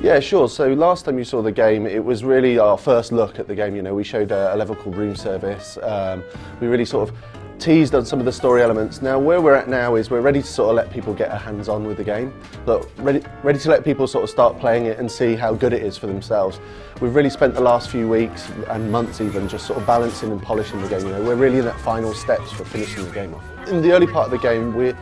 Yeah, sure. So last time you saw the game, it was really our first look at the game. You know, we showed a level called Room Service. We really sort of teased on some of the story elements. Now, where we're at now is we're ready to sort of let people get a hands-on with the game. Look, ready to let people sort of start playing it and see how good it is for themselves. We've really spent the last few weeks and months even just sort of balancing and polishing the game. You know, we're really in that final steps for finishing the game off. In the early part of the game,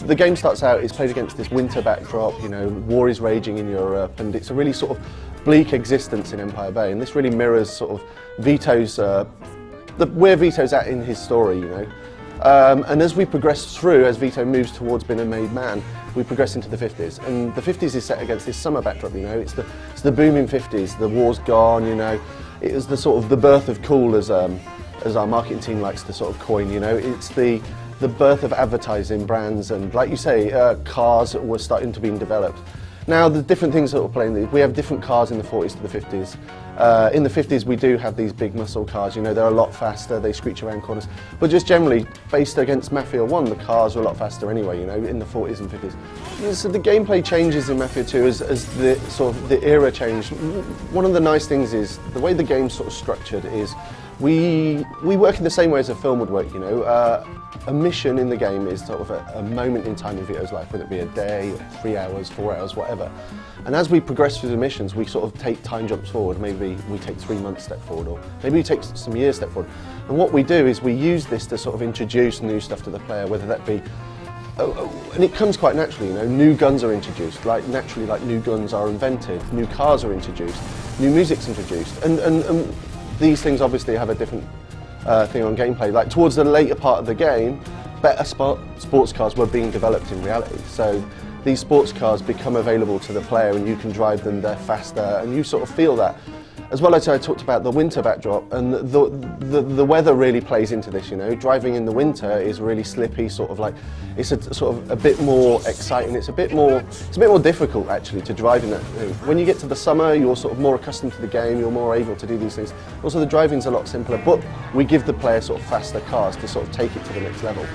the game starts out, it's played against this winter backdrop, you know, war is raging in Europe, and it's a really sort of bleak existence in Empire Bay, and this really mirrors sort of Vito's, where Vito's at in his story, you know. And as we progress through, as Vito moves towards being a made man, we progress into the 50s, and the 50s is set against this summer backdrop, you know, it's the booming 50s, the war's gone, you know, it was the sort of the birth of cool as our marketing team likes to sort of coin, you know, it's the birth of advertising brands, and like you say, cars were starting to be developed. Now the different things that we're playing, we have different cars in the 40s to the 50s. In the 50s we do have these big muscle cars, you know, they're a lot faster, they screech around corners, but just generally, based against Mafia 1, the cars were a lot faster anyway, you know, in the 40s and 50s. So the gameplay changes in Mafia 2 as the sort of the era changed. One of the nice things is, the way the game's sort of structured is, we work in the same way as a film would work, you know. A mission in the game is sort of a moment in time in Vito's life, whether it be a day, or 3 hours, 4 hours, whatever. And as we progress through the missions, we sort of take time jumps forward. Maybe we take 3 months step forward, or maybe we take some years step forward. And what we do is we use this to sort of introduce new stuff to the player, whether that be, and it comes quite naturally, you know, new guns are introduced, like naturally, like new guns are invented, new cars are introduced, new music's introduced, and these things obviously have a different thing on gameplay. Like towards the later part of the game, better sports cars were being developed in reality. So these sports cars become available to the player and you can drive them, they're faster, and you sort of feel that. As well as I talked about the winter backdrop, and the weather really plays into this, you know. Driving in the winter is really slippy, sort of like, it's sort of a bit more exciting, it's a bit more difficult actually to drive in that. When you get to the summer, you're sort of more accustomed to the game, you're more able to do these things. Also the driving's a lot simpler, but we give the player sort of faster cars to sort of take it to the next level.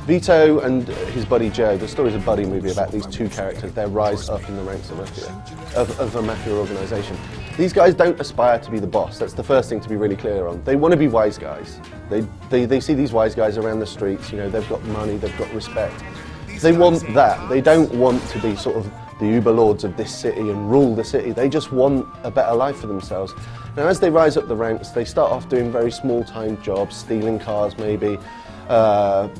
Vito and his buddy Joe, the story's a buddy movie about these two characters, their rise up in the ranks of a mafia organisation. These guys don't aspire to be the boss, that's the first thing to be really clear on. They want to be wise guys. They see these wise guys around the streets, you know, they've got money, they've got respect. They want that, they don't want to be sort of the uber lords of this city and rule the city, they just want a better life for themselves. Now as they rise up the ranks, they start off doing very small time jobs, stealing cars maybe,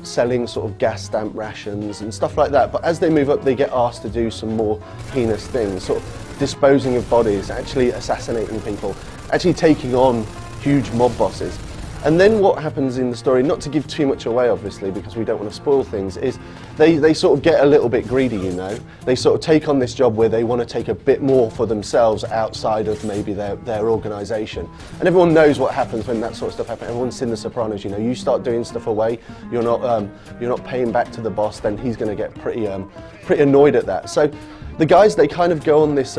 selling sort of gas stamp rations and stuff like that, but as they move up they get asked to do some more heinous things, sort of disposing of bodies, actually assassinating people, actually taking on huge mob bosses. And then what happens in the story, not to give too much away obviously because we don't want to spoil things, is they sort of get a little bit greedy, you know. They sort of take on this job where they want to take a bit more for themselves outside of maybe their organisation. And everyone knows what happens when that sort of stuff happens. Everyone's seen The Sopranos, you know, you start doing stuff away, you're not paying back to the boss, then he's going to get pretty annoyed at that. So the guys, they kind of go on this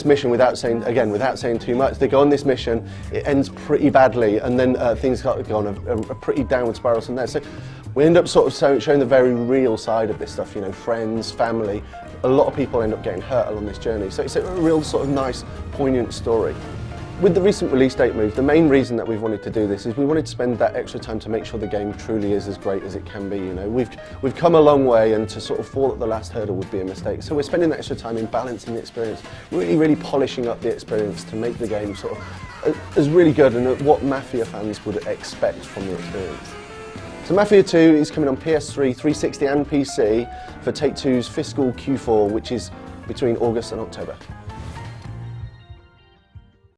mission without saying too much. They go on this mission, it ends pretty badly, and then things go on a pretty downward spiral from there. So we end up sort of showing the very real side of this stuff, you know, friends, family. A lot of people end up getting hurt along this journey. So it's a real sort of nice, poignant story. With the recent release date move, the main reason that we've wanted to do this is we wanted to spend that extra time to make sure the game truly is as great as it can be. You know, we've come a long way, and to sort of fall at the last hurdle would be a mistake. So we're spending that extra time in balancing the experience, really polishing up the experience to make the game sort of as really good and what Mafia fans would expect from the experience. So Mafia 2 is coming on PS3, 360 and PC for Take-Two's fiscal Q4, which is between August and October.